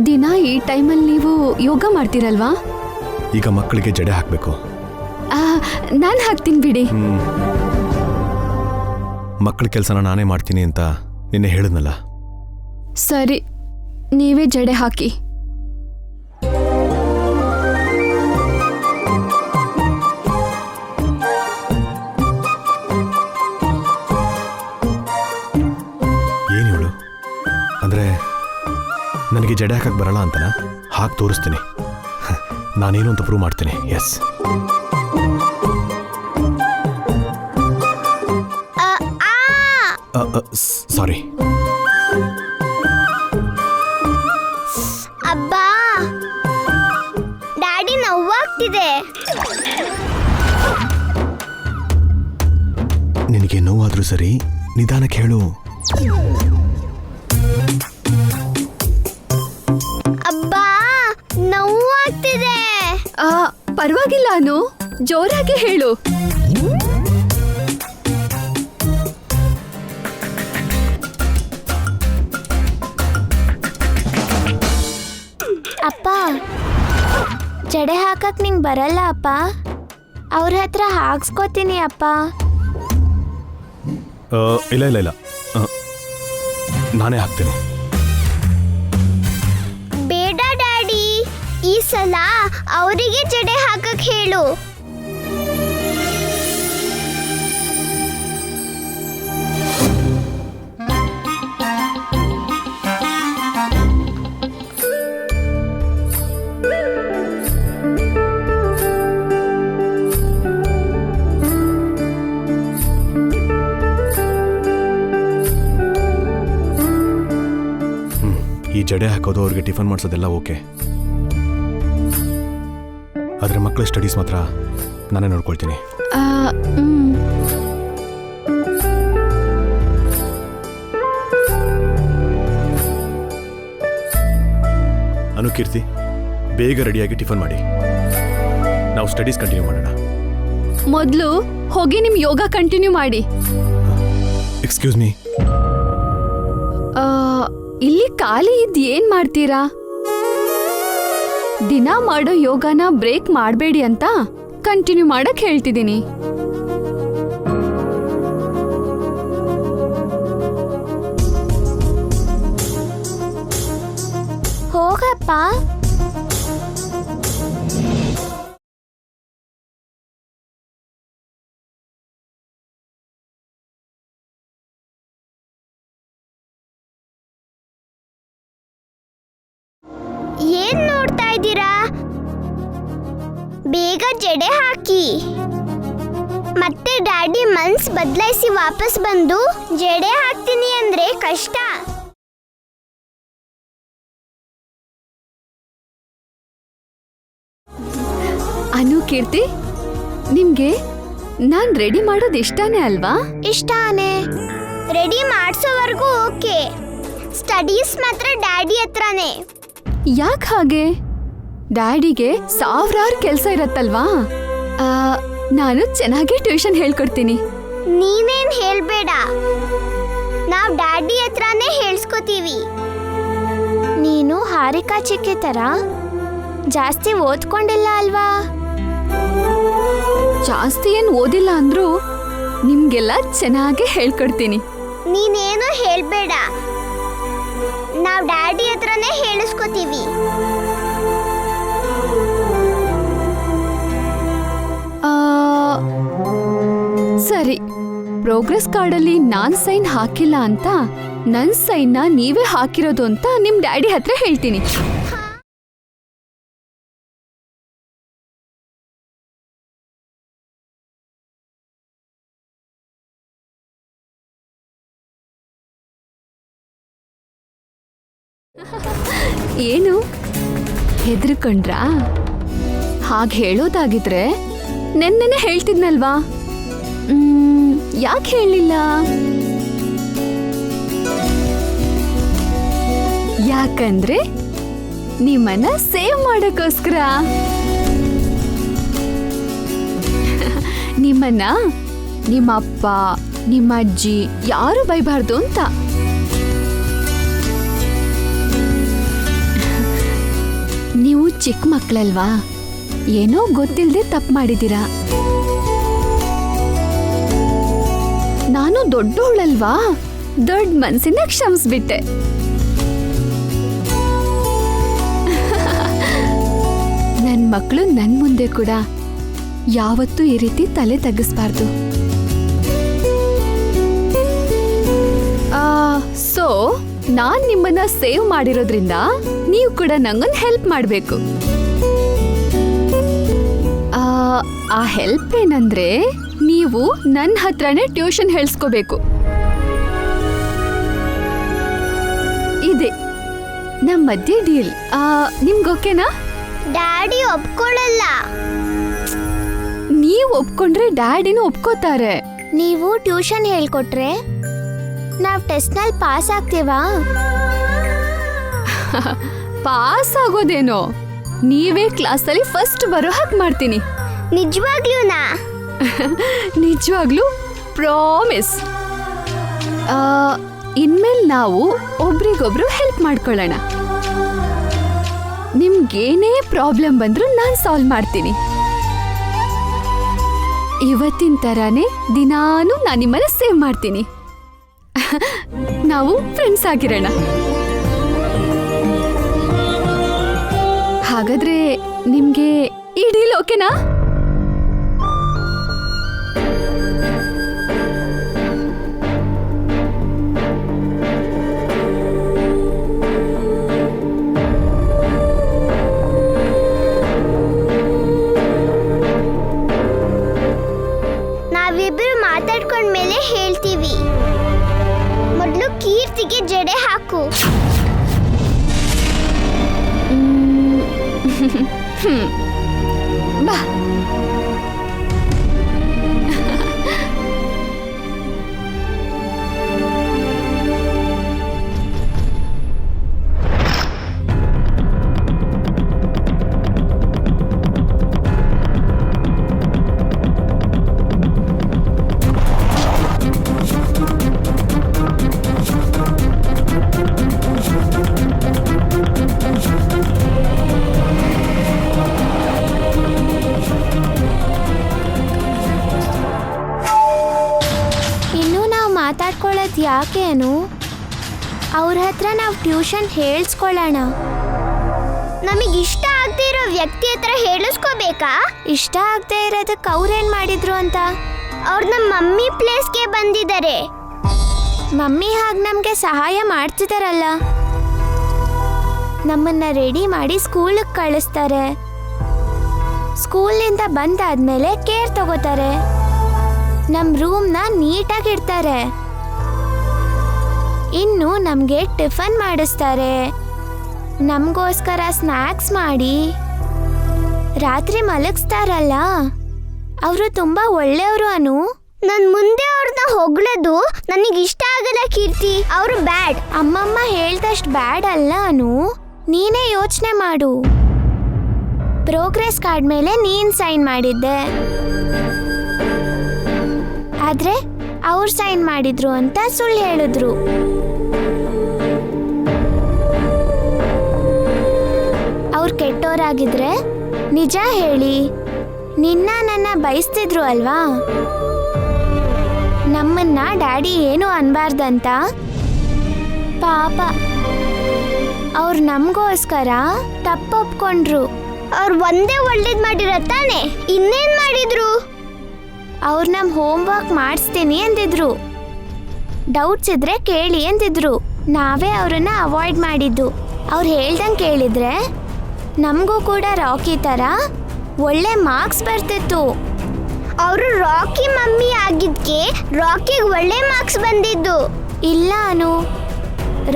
ದಿನ ಈ ಟೈಮಲ್ಲಿ ನೀವು ಯೋಗ ಮಾಡ್ತೀರಲ್ವಾ? ಈಗ ಮಕ್ಕಳಿಗೆ ಜಡೆ ಹಾಕಬೇಕು. ನಾನು ಹಾಕ್ತೀನಿ ಬಿಡಿ. ಮಕ್ಕಳ ಕೆಲಸನ ನಾನೇ ಮಾಡ್ತೀನಿ ಅಂತ ನಿನ್ನೆ ಹೇಳಿದ್ನಲ್ಲ. ಸರಿ, ನೀವೇ ಜಡೆ ಹಾಕಿ. ಏನಿವಳು ಅಂದರೆ ನನಗೆ ಜಡೆ ಹಾಕಕ್ಕೆ ಬರಲ್ಲ ಅಂತನಾ? ಹಾಕಿ ತೋರಿಸ್ತೀನಿ. ನಾನೇನು ಅಂತ ಪ್ರೂವ್ ಮಾಡ್ತೀನಿ. ಎಸ್. ಸಾರಿ. ಅಬ್ಬಾ, ಡ್ಯಾಡಿ ನೋವಾಗ್ತಿದೆ. ನಿನಗೆ ನೋವಾದ್ರೂ ಸರಿ, ನಿಧಾನಕ್ಕೆ ಹೇಳು. ಅಬ್ಬಾ, ನೋವಾಗ್ತಿದೆ. ಪರವಾಗಿಲ್ಲ ಅನು, ಜೋರಾಗಿ ಹೇಳು. ಅಪ್ಪ, ಜಡೆ ಹಾಕಕ್ ನಿಂಗೆ ಬರಲ್ಲ ಅಪ್ಪ? ಅವ್ರ ಹತ್ರ ಹಾಕ್ಸ್ಕೋತೀನಿ ಅಪ್ಪ. ಇಲ್ಲ ಇಲ್ಲ ಇಲ್ಲ, ನಾನೇ ಹಾಕ್ತೀನಿ. ಬೇಡ ಡ್ಯಾಡಿ, ಈ ಸಲ ಅವರಿಗೆ ಜಡೆ ಹಾಕಕ್ ಹೇಳು. ಈ ಜಡೆ ಹಾಕೋದು, ಅವ್ರಿಗೆ ಟಿಫನ್ ಮಾಡಿಸೋದೆಲ್ಲ ಓಕೆ. ಆದರೆ ಮಕ್ಕಳ ಸ್ಟಡೀಸ್ ಮಾತ್ರ ನಾನೇ ನೋಡ್ಕೊಳ್ತೀನಿ. ಅನುಕೀರ್ತಿ, ಬೇಗ ರೆಡಿಯಾಗಿ ಟಿಫನ್ ಮಾಡಿ, ನಾವು ಸ್ಟಡೀಸ್ ಕಂಟಿನ್ಯೂ ಮಾಡೋಣ. ಮೊದಲು ಹೋಗಿ ನಿಮ್ ಯೋಗ ಕಂಟಿನ್ಯೂ ಮಾಡಿ. ಎಕ್ಸ್ಕ್ಯೂಸ್ ಮೀ, ಇಲ್ಲಿ ಖಾಲಿ ಇದ್ದು ಏನ್ ಮಾಡ್ತೀರಾ? ದಿನ ಮಾಡೋ ಯೋಗನ ಬ್ರೇಕ್ ಮಾಡಬೇಡಿ ಅಂತ ಕಂಟಿನ್ಯೂ ಮಾಡಕ್ ಹೇಳ್ತಿದ್ದೀನಿ. ಹೋಗಪ್ಪ. ಏನ್ ನೋಡ್ತಾ ಇದ್ದೀರಾ? ಬೇಗ ಜಡೆ ಹಾಕಿ. ಮತ್ತೆ ಡ್ಯಾಡಿ ಮನ್ಸ್ ಬದಲಾಯಿಸಿ ವಾಪಸ್ ಬಂದು ಜಡೆ ಹಾಕ್ತೀನಿ ಅಂದ್ರೆ ಕಷ್ಟ. ಅನು, ಕೀರ್ತಿ, ನಿಮ್ಗೆ ನಾನ್ ರೆಡಿ ಮಾಡೋದು ಇಷ್ಟಾನೇ ಅಲ್ವಾ? ಇಷ್ಟಾನೆ. ರೆಡಿ ಮಾಡ್ಸೋವರೆಗೂ ಓಕೆ. ಸ್ಟಡೀಸ್ ಮಾತ್ರ ಡ್ಯಾಡಿ ಹತ್ರನೇ. ಯಾಕೆ ಹಾಗೆ? ಡ್ಯಾಡಿಗೆ ಸಾವಿರಾರು ಕೆಲಸ ಇರತ್ತಲ್ವಾ? ನಾನು ಚೆನ್ನಾಗಿ ಟ್ಯೂಷನ್ ಹೇಳ್ಕೊಡ್ತೀನಿ. ನೀನೇನ್ ಹೇಳ್ಬೇಡ, ನಾವ್ ಡ್ಯಾಡಿ ಹತ್ರನೇ ಹೇಳ್ಸ್ಕೊತೀವಿ. ನೀನು ಹಾರಿಕಾ ಚಿಕ್ಕಿ ತರ ಜಾಸ್ತಿ ಓದ್ಕೊಂಡಿಲ್ಲ ಅಲ್ವಾ? ಜಾಸ್ತಿ ಏನ್ ಓದಿಲ್ಲ ಅಂದ್ರೂ ನಿಮ್ಗೆಲ್ಲ ಚೆನ್ನಾಗಿ ಹೇಳ್ಕೊಡ್ತೀನಿ. ನೀನೇನು ಹೇಳ್ಬೇಡ, ನಾವ್ ಡ್ಯಾಡಿ ಹತ್ರನೇ ಹೇಳಿಸ್ಕೊತೀವಿ. ಸರಿ, ಪ್ರೋಗ್ರೆಸ್ ಕಾರ್ಡಲ್ಲಿ ನಾನ್ ಸೈನ್ ಹಾಕಿಲ್ಲ ಅಂತ ನನ್ ಸೈನ್ನ ನೀವೇ ಹಾಕಿರೋದು ಅಂತ ನಿಮ್ ಡ್ಯಾಡಿ ಹತ್ರ ಹೇಳ್ತೀನಿ. ಏನು ಹೆದರ್ಕೊಂಡ್ರಾ? ಹಾಗೆ ಹೇಳೋದಾಗಿದ್ರೆ ನೆನ್ನೆನೆ ಹೇಳ್ತಿದ್ನಲ್ವಾ? ಯಾಕೆ ಹೇಳಿಲ್ಲ? ಯಾಕಂದ್ರೆ ನಿಮ್ಮನ್ನ ಸೇವ್ ಮಾಡೋಕ್ಕೋಸ್ಕರ. ನಿಮ್ಮನ್ನ ನಿಮ್ಮ ಅಪ್ಪ ನಿಮ್ಮ ಅಜ್ಜಿ ಯಾರು ಬೈಬಾರ್ದು ಅಂತ. ಚಿಕ್ಕ ಮಕ್ಳಲ್ವಾ, ಏನೋ ಗೊತ್ತಿಲ್ದೆ ತಪ್ಪು ಮಾಡಿದೀರಾ. ನಾನು ದೊಡ್ಡೋಳಲ್ವಾ, ದೊಡ್ಡ ಮನ್ಸಿಂದ ಕ್ಷಮಿಸ್ಬಿಟ್ಟೆ. ನನ್ ಮಕ್ಕಳು ನನ್ ಮುಂದೆ ಕೂಡ ಯಾವತ್ತೂ ಈ ರೀತಿ ತಲೆ ತಗ್ಗಿಸ್ಬಾರ್ದು. ಸೊ ನಾನ್ ನಿಮ್ಮನ್ನ ಸೇವ್ ಮಾಡಿರೋದ್ರಿಂದ ನೀವು ಕೂಡ ನಂಗೊಂದು ಹೆಲ್ಪ್ ಮಾಡ್ಬೇಕು. ಆ ಹೆಲ್ಪ್ ಏನಂದ್ರೆ, ನೀವು ನನ್ನ ಹತ್ರನೇ ಟ್ಯೂಷನ್ ಹೇಳ್ಸ್ಕೋಬೇಕು. ಇದೆ ನಮ್ಮ ಮಧ್ಯೆ ಡೀಲ್. ನಿಮ್ಗೊಕೆನಾ? ಡ್ಯಾಡಿ ಒಪ್ಕೊಳ್ಳಲ್ಲ. ನೀವು ಒಪ್ಕೊಂಡ್ರೆ ಡ್ಯಾಡಿನೂ ಒಪ್ಕೋತಾರೆ. ನೀವು ಟ್ಯೂಷನ್ ಹೇಳ್ಕೊಟ್ರೆ ನಾವ್ ಟೆಸ್ಟ್ನಲ್ಲಿ ಪಾಸ್ ಆಗ್ತೀವಾ? ಪಾಸ್ ಆಗೋದೇನೋ, ನೀವೇ ಕ್ಲಾಸಲ್ಲಿ ಫಸ್ಟ್ ಬರೋ ಹಾಗೆ ಮಾಡ್ತೀನಿ. ನಿಜವಾಗ್ಲೂನಾ? ನಿಜವಾಗ್ಲೂ ಪ್ರಾಮಿಸ್. ಇನ್ಮೇಲೆ ನಾವು ಒಬ್ರಿಗೊಬ್ರು ಹೆಲ್ಪ್ ಮಾಡ್ಕೊಳ್ಳೋಣ. ನಿಮ್ಗೇನೇ ಪ್ರಾಬ್ಲಮ್ ಬಂದ್ರೂ ನಾನು ಸಾಲ್ವ್ ಮಾಡ್ತೀನಿ. ಇವತ್ತಿನ ಥರಾನೇ ದಿನಾನು ನಾನು ನಿಮ್ಮನ್ನ ಸೇವ್ ಮಾಡ್ತೀನಿ. ನಾವು ಫ್ರೆಂಡ್ಸ್ ಆಗಿರೋಣ. ಹಾಗಾದ್ರೆ ನಿಮ್ಗೆ ಈ ಡೀಲ್ ಓಕೆನಾ? ನಾವಿಬ್ರು ಮಾತಾಡ್ಕೊಂಡ್ಮೇಲೆ ಹೇಳ್ತೀವಿ. ಮೊದಲು ಕೀರ್ತಿಗೆ ಜಡೆ ಹಾಕು. ಬಾ. ಮಾತಾಡ್ಕೊಳ್ಳೋದು ಯಾಕೇನು? ಅವ್ರ ಹತ್ರ ನಾವು ಟ್ಯೂಷನ್ ಹೇಳಿಸ್ಕೊಳ್ಳೋಣ. ನಮಗೆ ಇಷ್ಟ ಆಗದೆ ಇರೋ ವ್ಯಕ್ತಿ ಹತ್ರ ಹೇಳಿಸ್ಕೋಬೇಕಾ? ಇಷ್ಟ ಆಗದೆ ಇರೋದಕ್ಕೆ ಅವ್ರೇನು ಮಾಡಿದ್ರು ಅಂತ? ಅವ್ರು ನಮ್ಮ ಮಮ್ಮಿ ಪ್ಲೇಸ್ಗೆ ಬಂದಿದ್ದಾರೆ. ಮಮ್ಮಿ ಹಾಗೆ ನಮಗೆ ಸಹಾಯ ಮಾಡ್ತಿದಾರಲ್ಲ. ನಮ್ಮನ್ನ ರೆಡಿ ಮಾಡಿ ಸ್ಕೂಲಿಗೆ ಕಳಿಸ್ತಾರೆ. ಸ್ಕೂಲಿಂದ ಬಂದಾದ್ಮೇಲೆ ಕೇರ್ ತಗೋತಾರೆ. ನಮ್ಮ ರೂಮ್ನ ನೀಟಾಗಿ ಇಡ್ತಾರೆ. ಇನ್ನು ನಮಗೆ ಟಿಫನ್ ಮಾಡಿಸ್ತಾರೆ. ನಮಗೋಸ್ಕರ ಸ್ನ್ಯಾಕ್ಸ್ ಮಾಡಿ ರಾತ್ರಿ ಮಲಗಿಸ್ತಾರಲ್ಲ. ಅವರು ತುಂಬ ಒಳ್ಳೆಯವರು. ಅನು, ನನ್ನ ಮುಂದೆ ಅವ್ರನ್ನ ಹೊಗಳೋದು ನನಗಿಷ್ಟ ಆಗಲ್ಲ ಕೀರ್ತಿ. ಅವರು ಬ್ಯಾಡ್. ಅಮ್ಮಮ್ಮ ಹೇಳ್ದಷ್ಟು ಬ್ಯಾಡ್ ಅಲ್ಲ ಅನು. ನೀನೇ ಯೋಚನೆ ಮಾಡು. ಪ್ರೋಗ್ರೆಸ್ ಕಾರ್ಡ್ ಮೇಲೆ ನೀನು ಸೈನ್ ಮಾಡಿದ್ದೆ, ಆದ್ರೆ ಅವ್ರು ಸೈನ್ ಮಾಡಿದ್ರು ಅಂತ ಸುಳ್ಳು ಹೇಳಿದ್ರು. ಅವ್ರು ಕೆಟ್ಟೋರಾಗಿದ್ರೆ ನಿಜ ಹೇಳಿ ನಿನ್ನ ನನ್ನ ಬಯಸ್ತಿದ್ರು ಅಲ್ವಾ? ನಮ್ಮನ್ನ ಡ್ಯಾಡಿ ಏನು ಅನ್ಬಾರ್ದಂತ. ಪಾಪ ಅವ್ರು ನಮಗೋಸ್ಕರ ತಪ್ಪೊಪ್ಕೊಂಡ್ರು. ಅವ್ರು ಒಂದೇ ಒಳ್ಳೇದು ಮಾಡಿರೋ ತಾನೆ, ಇನ್ನೇನು ಮಾಡಿದ್ರು? ಅವ್ರು ನಮ್ಮ ಹೋಮ್ವರ್ಕ್ ಮಾಡಿಸ್ತೀನಿ ಅಂದಿದ್ರು. ಡೌಟ್ಸ್ ಇದ್ರೆ ಕೇಳಿ ಅಂದಿದ್ರು. ನಾವೇ ಅವರನ್ನ ಅವಾಯ್ಡ್ ಮಾಡಿದ್ದು. ಅವ್ರು ಹೇಳ್ದಂಗೆ ಕೇಳಿದ್ರೆ ನಮಗೂ ಕೂಡ ರಾಕಿ ಥರ ಒಳ್ಳೆ ಮಾರ್ಕ್ಸ್ ಬರ್ತಿತ್ತು. ಅವರು ರಾಕಿ ಮಮ್ಮಿ ಆಗಿದ್ದಕ್ಕೆ ರಾಕಿಗೆ ಒಳ್ಳೆ ಮಾರ್ಕ್ಸ್ ಬಂದಿದ್ದು. ಇಲ್ಲ ಅನು,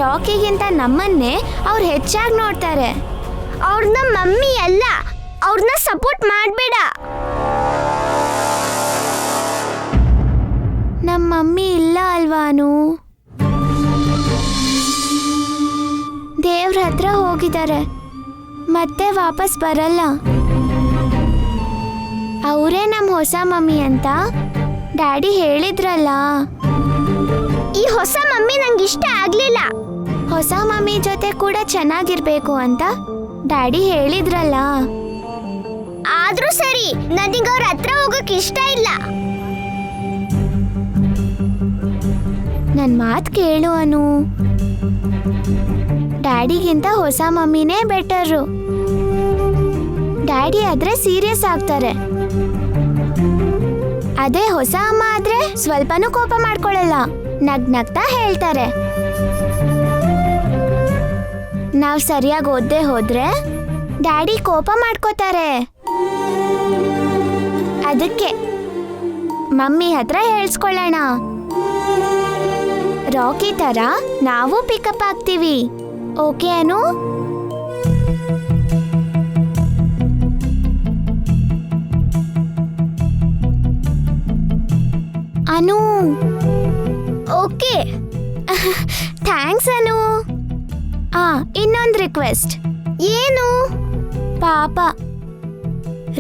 ರಾಕಿಗಿಂತ ನಮ್ಮನ್ನೇ ಅವ್ರು ಹೆಚ್ಚಾಗಿ ನೋಡ್ತಾರೆ. ಅವ್ರನ್ನ ಮಮ್ಮಿ ಅಲ್ಲ, ಅವ್ರನ್ನ ಸಪೋರ್ಟ್ ಮಾಡಬೇಡ. ನಮ್ಮ ಮಮ್ಮಿ ಇಲ್ಲ ಅಲ್ವಾನು? ದೇವ್ರ ಹತ್ರ ಹೋಗಿದ್ದಾರೆ, ಮತ್ತೆ ವಾಪಸ್ ಬರಲ್ಲ. ಅವರೇ ನಮ್ಮ ಹೊಸ ಮಮ್ಮಿ ಅಂತ ಡ್ಯಾಡಿ ಹೇಳಿದ್ರಲ್ಲ. ಈ ಹೊಸ ಮಮ್ಮಿ ನಂಗೆ ಇಷ್ಟ ಆಗ್ಲಿಲ್ಲ. ಹೊಸ ಮಮ್ಮಿ ಜೊತೆ ಕೂಡ ಚೆನ್ನಾಗಿರ್ಬೇಕು ಅಂತ ಡ್ಯಾಡಿ ಹೇಳಿದ್ರಲ್ಲ. ಆದ್ರೂ ಸರಿ, ನನಗೆ ಅವ್ರ ಹತ್ರ ಹೋಗಕ್ ಇಷ್ಟ ಇಲ್ಲ. ನನ್ ಮಾತ್ ಕೇಳು ಅನು. ಡ್ಯಾಡಿಗಿಂತ ಹೊಸ ಮಮ್ಮಿನೇ ಬೆಟರು. ಡ್ಯಾಡಿ ಆದ್ರೆ ಸೀರಿಯಸ್ ಆಗ್ತಾರೆ. ಅದೇ ಹೊಸ ಅಮ್ಮ ಆದ್ರೆ ಸ್ವಲ್ಪನೂ ಕೋಪ ಮಾಡ್ಕೊಳ್ಳಲ್ಲ, ನಗ್ನಗ್ತಾ ಹೇಳ್ತಾರೆ. ನಾವ್ ಸರಿಯಾಗಿ ಓದ್ದೆ ಹೋದ್ರೆ ಡ್ಯಾಡಿ ಕೋಪ ಮಾಡ್ಕೋತಾರೆ. ಅದಕ್ಕೆ ಮಮ್ಮಿ ಹತ್ರ ಹೇಳ್ಸ್ಕೊಳ್ಳೋಣ. ರಾಕಿ ತರ ನಾವು ಪಿಕಪ್ ಆಗ್ತೀವಿ. ಓಕೆ ಅನು? ಅನು ಓಕೆ. ಥ್ಯಾಂಕ್ಸ್ ಅನು. ಇನ್ನೊಂದು ರಿಕ್ವೆಸ್ಟ್. ಏನು? ಪಾಪ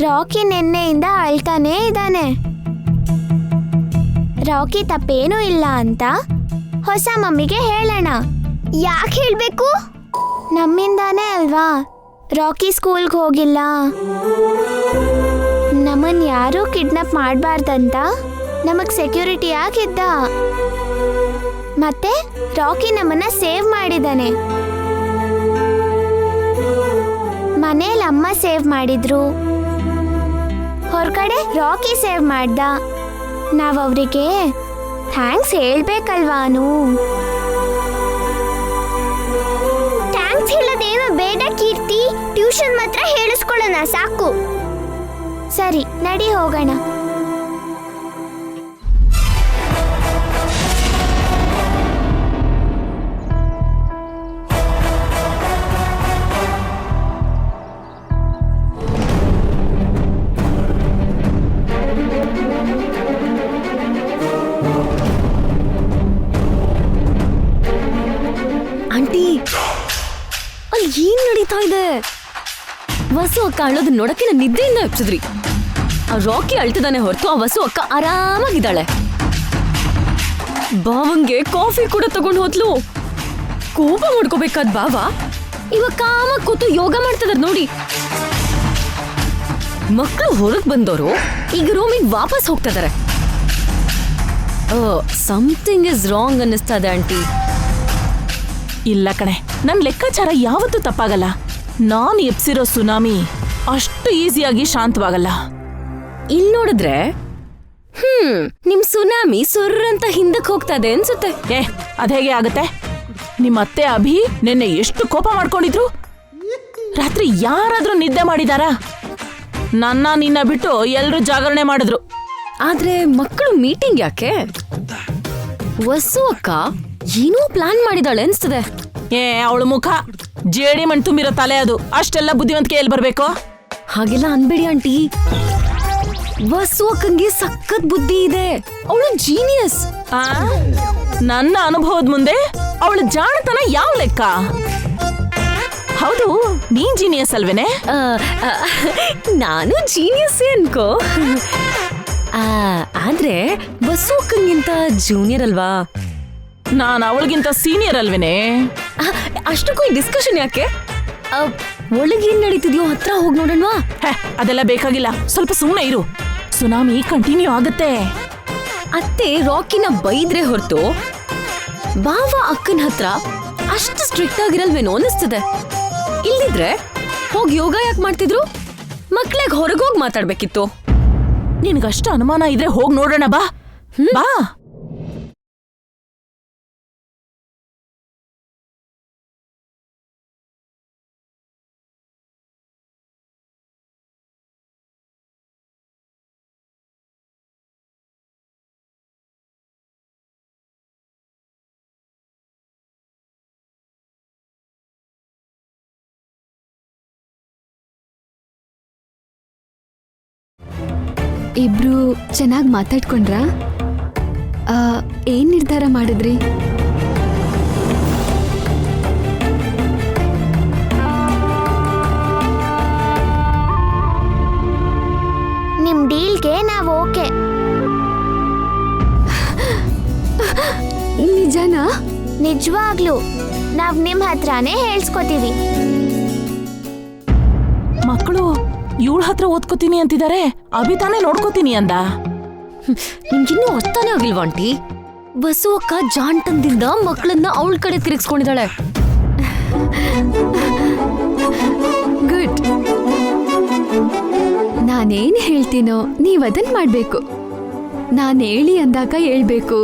ರಾಕಿ ನಿನ್ನೆಯಿಂದ ಅಳ್ತಾನೇ ಇದ್ದಾನೆ. ರಾಕಿ ತಪ್ಪೇನೂ ಇಲ್ಲ ಅಂತ ಹೊಸ ಮಮ್ಮಿಗೆ ಹೇಳೋಣ. ಯಾಕೆ ಹೇಳ್ಬೇಕು? ನಮ್ಮಿಂದಾನೇ ಅಲ್ವಾ ರಾಕಿ ಸ್ಕೂಲ್ಗೆ ಹೋಗಿಲ್ಲ. ನಮ್ಮನ್ ಯಾರೂ ಕಿಡ್ನಾಪ್ ಮಾಡಬಾರ್ದಂತ ನಮಗ್ ಸೆಕ್ಯೂರಿಟಿ ಆಗಿದ್ದ. ಮತ್ತೆ ರಾಕಿ ನಮ್ಮನ್ನ ಸೇವ್ ಮಾಡಿದಾನೆ. ಮನೇಲಿ ಅಮ್ಮ ಸೇವ್ ಮಾಡಿದ್ರು, ಹೊರಗಡೆ ರಾಕಿ ಸೇವ್ ಮಾಡ್ದ. ನಾವ್ ಅವರಿಗೆ ಥ್ಯಾಂಕ್ಸ್ ಹೇಳ್ಬೇಕಲ್ವಾನು. ಥ್ಯಾಂಕ್ಸ್ ಹೇಳೋದೇನು ಬೇಡ ಕೀರ್ತಿ, ಟ್ಯೂಷನ್ ಮಾತ್ರ ಹೇಳಿಸ್ಕೊಳ್ಳೋಣ ಸಾಕು. ಸರಿ ನಡಿ ಹೋಗೋಣ. ಆಂಟಿ, ಅಲ್ಲಿ ಏನ್ ನಡೀತಾ ಇದೆ? ವಸು ಅಕ್ಕ ಅಳ್ಳೋದ್ ನೋಡಕ್ಕೆ ನಾನು ನಿದ್ದೆಯಿಂದ ಎಪ್ಸಿದ್ರಿ. ಆ ರಾಕಿ ಅಳ್ತಿದ್ದಾನೆ ಹೊರತು ಆ ವಸು ಅಕ್ಕ ಆರಾಮಾಗಿದ್ದಾಳೆ. ಬಾವಂಗೆ ಕಾಫಿ ಕೂಡ ತಗೊಂಡು ಹೋದ್ಲು. ಕೋಪ ಮಾಡ್ಕೋಬೇಕಾದ್ ಬಾವ ಇವಾಗ ಕಾಮ ಕೂತು ಯೋಗ ಮಾಡ್ತಿದಾರೆ ನೋಡಿ. ಮಕ್ಕಳು ಹೊರಗ್ ಬಂದವರು ಈಗ ರೂಮಿಗೆ ವಾಪಸ್ ಹೋಗ್ತಿದಾರೆ. ಸಮಥಿಂಗ್ ಇಸ್ ರಾಂಗ್ ಅನ್ನಿಸ್ತಾ ಇದೆ ಆಂಟಿ. ಇಲ್ಲ ಕಣೆ, ನನ್ ಲೆಕ್ಕಾಚಾರ ಯಾವತ್ತೂ ತಪ್ಪಾಗಲ್ಲ. ನಾನ್ ಎಪ್ಸಿರೋ ಸುನಾಮಿ ಅಷ್ಟು ಈಸಿಯಾಗಿ ಶಾಂತವಾಗಲ್ಲ. ಇಲ್ಲಿ ನೋಡಿದ್ರೆ ನಿಮ್ ಸುನಾಮಿ ಸುರ್ರಂತ ಹಿಂದಕ್ಕೆ ಹೋಗ್ತಾ ಇದೆ ಅನ್ಸುತ್ತೆ. ಅದೇಗೆ ಆಗತ್ತೆ? ನಿಮ್ ಅತ್ತೆ ಅಭಿ ನಿನ್ನೆ ಎಷ್ಟು ಕೋಪ ಮಾಡ್ಕೊಂಡಿದ್ರು. ರಾತ್ರಿ ಯಾರಾದ್ರೂ ನಿದ್ದೆ ಮಾಡಿದಾರಾ? ನಿನ್ನ ಬಿಟ್ಟು ಎಲ್ರೂ ಜಾಗರಣೆ ಮಾಡಿದ್ರು. ಆದ್ರೆ ಮಕ್ಕಳು ಮೀಟಿಂಗ್ ಯಾಕೆ? ವಸು ಅಕ್ಕ ಏನೋ ಪ್ಲಾನ್ ಮಾಡಿದಾಳೆ ಅನ್ಸ್ತದೆ. ಅವಳು ಮುಖ ಜೇಡಿ ಮಣ್ಣು ತುಂಬಿರೋ ತಲೆ, ಅದು ಅಷ್ಟೆಲ್ಲ ಬುದ್ಧಿವಂತಿಕೆ ಎಲ್ಲಿ ಬರ್ಬೇಕು? ಹಾಗೆಲ್ಲ ಅನ್ಬೇಡಿ ಆಂಟಿ. ವಸು ಅಕ್ಕಂಗೆ ಸಖತ್ ಬುದ್ಧಿ ಇದೆ. ಅವಳು ಜೀನಿಯಸ್. ನನ್ನ ಅನುಭವದ ಮುಂದೆ ಅವಳ ಜಾಣತನ ಯಾವ ಲೆಕ್ಕ? ಹೌದು, ನೀನ್ ಜೀನಿಯಸ್ ಅಲ್ವೇನೆ? ನಾನು ಜೀನಿಯಸ್ ಅನ್ಕೋ. ಆದ್ರೆ ವಸು ಅಕ್ಕಂಗಿಂತ ಜೂನಿಯರ್ ಅಲ್ವಾ? ನಾನು ಅವಳಿಗಿಂತ ಸೀನಿಯರ್ ಅಲ್ವೇನೆ? ಅಷ್ಟಕ್ಕೂ ಈ ಡಿಸ್ಕಷನ್ ಯಾಕೆ? ಒಳಗೇನ್ ನಡೀತಿದ್ಯೋ ಹತ್ರ ಹೋಗಿ ನೋಡೋಣವಾ? ಅದೆಲ್ಲ ಬೇಕಾಗಿಲ್ಲ, ಸ್ವಲ್ಪ ಸುಮ್ಮನೆ ಇರು. ಸುನಾಮಿ ಕಂಟಿನ್ಯೂ ಆಗುತ್ತೆ. ಅತ್ತೆ ರಾಕಿನ ಬೈದ್ರೆ ಹೊರತು ಬಾವ ಅಕ್ಕನ ಹತ್ರ ಅಷ್ಟು ಸ್ಟ್ರಿಕ್ಟ್ ಆಗಿರಲ್ವೇನೋ ಅನಿಸ್ತದೆ. ಇಲ್ಲಿದ್ರೆ ಹೋಗಿ ಯೋಗ ಯಾಕೆ ಮಾಡ್ತಿದ್ರು? ಮಕ್ಳಿಗೆ ಹೊರಗೋಗಿ ಮಾತಾಡ್ಬೇಕಿತ್ತು. ನಿನ್ಗಷ್ಟು ಅನುಮಾನ ಇದ್ರೆ ಹೋಗಿ ನೋಡೋಣ ಬಾ. ಬಾ. ಇಬ್ರು ಚೆನ್ನಾಗಿ ಮಾತಾಡ್ಕೊಂಡ್ರಾ? ಏನ್ ನಿರ್ಧಾರ ಮಾಡಿದ್ರಿ? ನಿಮ್ ಡೀಲ್ಗೆ ನಾವ್ ಓಕೆ. ನಿಜನಾ? ನಿಜವಾಗ್ಲು ನಾವ್ ನಿಮ್ ಹತ್ರನೇ ಹೇಳ್ಸ್ಕೊತೀವಿ. ಇವಳ ಹತ್ರ ಓದ್ಕೋತೀನಿ ಅಂತಿದ್ದಾರೆ. ಅಭಿ ತಾನೇ ನೋಡ್ಕೋತೀನಿ ಅಂದ. ನಿಮ್ಗಿನ್ನೂ ಅರ್ಥನೇ ಆಗಿಲ್ವಾ ಆಂಟಿ? ಬಸು ಅಕ್ಕ ಜಾಂಟಂದಿಂದ ಮಕ್ಕಳನ್ನ ಅವಳ ಕಡೆ ತಿರುಗಿಸ್ಕೊಂಡಿದ್ದಾಳೆ. ಗುಡ್. ನಾನೇನ್ ಹೇಳ್ತೀನೋ ನೀವದನ್ ಮಾಡ್ಬೇಕು. ನಾನ್ ಹೇಳಿ ಅಂದಾಗ ಹೇಳ್ಬೇಕು,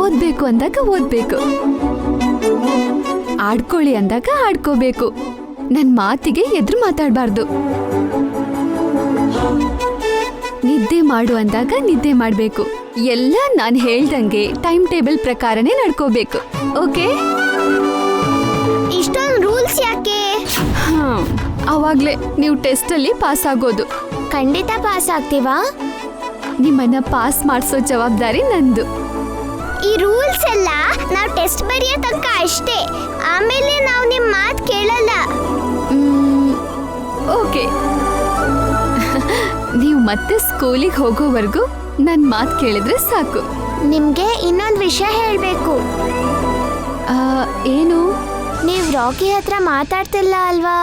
ಓದ್ಬೇಕು ಅಂದಾಗ ಓದ್ಬೇಕು, ಆಡ್ಕೊಳ್ಳಿ ಅಂದಾಗ ಆಡ್ಕೋಬೇಕು. ನನ್ ಮಾತಿಗೆ ಎದುರು ಮಾತಾಡ್ಬಾರ್ದು. ನಿದ್ದೆ ಮಾಡು ಅಂದಾಗ ನಿದ್ದೆ ಮಾಡ್ಬೇಕು. ಎಲ್ಲ ನಾನ್ ಹೇಳ್ದಂಗೆ ಟೈಮ್ ಟೇಬಲ್ ಪ್ರಕಾರನೇ ನಡ್ಕೋಬೇಕು. ಓಕೆ? ಇಷ್ಟೊಂದು ರೂಲ್ಸ್ ಯಾಕೆ? ಅವಾಗ್ಲೇ ನೀವು ಟೆಸ್ಟ್ ಅಲ್ಲಿ ಪಾಸ್ ಆಗೋದು. ಖಂಡಿತ ಪಾಸ್ ಆಗ್ತೀವಾ? ನಿಮ್ಮನ್ನ ಪಾಸ್ ಮಾಡಿಸೋ ಜವಾಬ್ದಾರಿ ನಂದು. ಈ ರೂಲ್ಸ್ ಎಲ್ಲ ನಾವು ಟೆಸ್ಟ್ ಬರೆಯೋ ತನಕ ಅಷ್ಟೇ. ಆಮೇಲೆ ನಾವು ನಿಮ್ಮ ಮಾತು ಕೇಳಲ್ಲ. ಓಕೆ. ನೀವು ಮತ್ತೆ ಸ್ಕೂಲಿಗೆ ಹೋಗೋವರೆಗೂ ನನ್ನ ಮಾತು ಕೇಳಿದ್ರೆ ಸಾಕು. ನಿಮ್ಗೆ ಇನ್ನೊಂದು ವಿಷಯ ಹೇಳಬೇಕು. ಏನು? ನೀವು ರಾಕಿ ಹತ್ರ ಮಾತಾಡ್ತಿಲ್ಲ ಅಲ್ವಾ?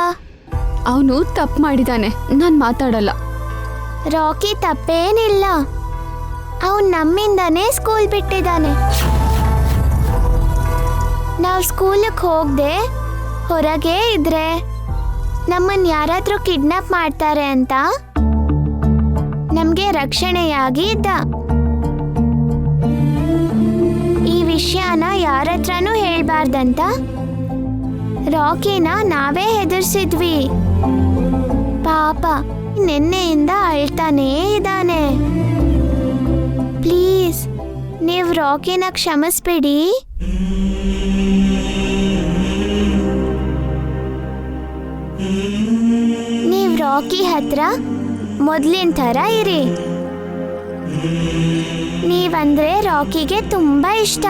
ಅವನು ತಪ್ಪು ಮಾಡಿದಾನೆ, ನಾನು ಮಾತಾಡಲ್ಲ. ರಾಕಿ ತಪ್ಪೇನಿಲ್ಲ. ಅವನು ನಮ್ಮಿಂದಾನೇ ಸ್ಕೂಲ್ ಬಿಟ್ಟಿದ್ದಾನೆ. ನಾವು ಸ್ಕೂಲಿಗೆ ಹೋಗದೆ ಹೊರಗೆ ಇದ್ರೆ ನಮ್ಮನ್ನು ಯಾರಾದರೂ ಕಿಡ್ನಾಪ್ ಮಾಡ್ತಾರೆ ಅಂತ ನಮಗೆ ರಕ್ಷಣೆಯಾಗಿ ಇದ್ದ. ಈ ವಿಷಯನ ಯಾರ ಹತ್ರನೂ ಹೇಳ್ಬಾರ್ದಂತ ರಾಕಿನ ನಾವೇ ಹೆದರ್ಸಿದ್ವಿ. ಪಾಪ ನಿನ್ನೆಯಿಂದ ಅಳ್ತಾನೇ ಇದ್ದಾನೆ. ಪ್ಲೀಸ್ ನೀವು ರಾಕಿನ ಕ್ಷಮಿಸ್ಬಿಡಿ. ನೀವು ರಾಕಿ ಹತ್ರ ಮೊದಲಿನ ಥರ ಇರಿ. ನೀವಂದ್ರೆ ರಾಕಿಗೆ ತುಂಬಾ ಇಷ್ಟ.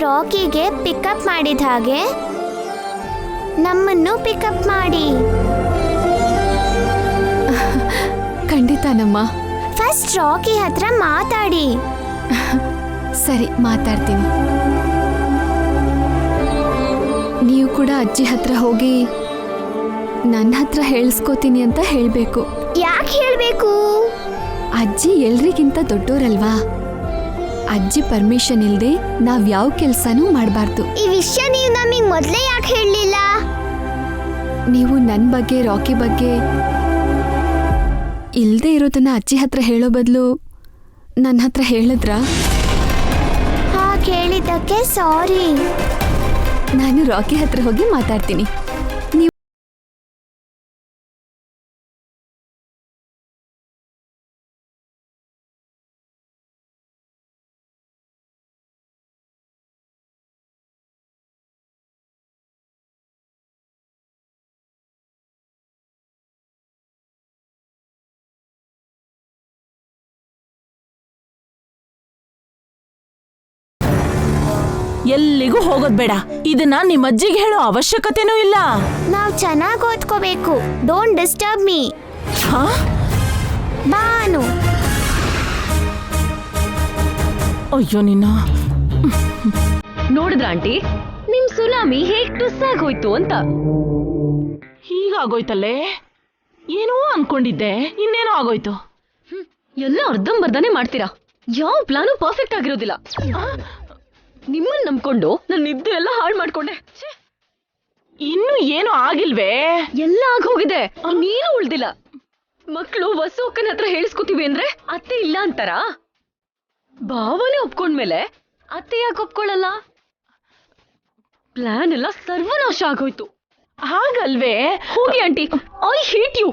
ರಾಕಿಗೆ ಪಿಕಪ್ ಮಾಡಿದ ಹಾಗೆ ನಮ್ಮನ್ನು ಪಿಕಪ್ ಮಾಡಿ. ಖಂಡಿತನಮ್ಮ. ಫಸ್ಟ್ ರಾಕಿ ಹತ್ರ ಮಾತಾಡಿ. ಸರಿ, ಮಾತಾಡ್ತೀನಿ. ನೀವು ಕೂಡ ಅಜ್ಜಿ ಹತ್ರ ಹೋಗಿ ನನ್ನ ಹತ್ರ ಹೇಳಿಸ್ಕೋತೀನಿ ಅಂತ ಹೇಳಬೇಕು. ಯಾಕೆ ಹೇಳಬೇಕು? ಅಜ್ಜಿ ಎಲ್ರಿಗಿಂತ ದೊಡ್ಡೋರಲ್ವಾ? ಅಜ್ಜಿ ಪರ್ಮಿಷನ್ ಇಲ್ಲದೆ ನಾವ್ ಯಾವ ಕೆಲಸನೂ ಮಾಡಬಾರ್ದು. ಈ ವಿಷಯ ನೀವು ನಮಗೆ ಮೊದಲೇ ಯಾಕೆ ಹೇಳಲಿಲ್ಲ? ನೀವು ನನ್ನ ಬಗ್ಗೆ, ರಾಕಿ ಬಗ್ಗೆ ಇಲ್ಲದೆ ಇರೋದನ್ನ ಅಜ್ಜಿ ಹತ್ರ ಹೇಳೋ ಬದಲು ನನ್ನ ಹತ್ರ ಹೇಳಿದ್ರಾ? ಹಾ, ಕೇಳಿದ್ದಕ್ಕೆ ಸಾರಿ. ನಾನು ರಾಕಿ ಹತ್ರ ಹೋಗಿ ಮಾತಾಡ್ತೀನಿ. ಎಲ್ಲಿಗೂ ಹೋಗೋದ್ ಬೇಡ. ಇದನ್ನ ನಿಮ್ಮ ಅಜ್ಜಿಗೆ ಹೇಳೋ ಅವಶ್ಯಕತೆನೂ ಇಲ್ಲ. ನಾವು ಚೆನ್ನಾಗಿ ಓದ್ಕೋಬೇಕು. Don't disturb me. ಹಾ? ಬಾನು. ಅಯ್ಯೋ ನಿನ್ನ. ನೋಡಿದ್ರ ಆಂಟಿ, ನಿಮ್ ಸುನಾಮಿ ಹೇಗ್ ಟುಸ್ ಆಗೋಯ್ತು ಅಂತ. ಹೀಗಾಗೋಯ್ತಲ್ಲೇ. ಏನೋ ಅನ್ಕೊಂಡಿದ್ದೆ, ಇನ್ನೇನೋ ಆಗೋಯ್ತು. ಎಲ್ಲ ಅರ್ಧಂಬರ್ಧನೆ ಮಾಡ್ತೀರಾ. ಯಾವ ಪ್ಲಾನು ಪರ್ಫೆಕ್ಟ್ ಆಗಿರೋದಿಲ್ಲ. ನಿಮ್ಮನ್ನ ನಂಬ್ಕೊಂಡು ನನ್ನ ನಿದ್ದೆ ಎಲ್ಲ ಹಾಳು ಮಾಡ್ಕೊಂಡೆ. ಇನ್ನು ಏನು ಆಗಿಲ್ವೇ? ಎಲ್ಲ ಆಗೋಗಿದೆ, ನೀನು ಉಳ್ದಿಲ್ಲ. ಮಕ್ಕಳು ವಸು ಅಕ್ಕನ ಹತ್ರ ಹೇಳಿಸ್ಕೊತೀವಿ ಅಂದ್ರೆ ಅತ್ತೆ ಇಲ್ಲ ಅಂತಾರ. ಭಾವನೆ ಒಪ್ಕೊಂಡ್ಮೇಲೆ ಅತ್ತೆ ಯಾಕೆ ಒಪ್ಕೊಳ್ಳಲ್ಲ? ಪ್ಲಾನ್ ಎಲ್ಲ ಸರ್ವನಾಶ ಆಗೋಯ್ತು. ಹಾಗಲ್ವೇ? ಹೋಗಿ ಆಂಟಿ, ಐ ಹೇಟ್ ಯು.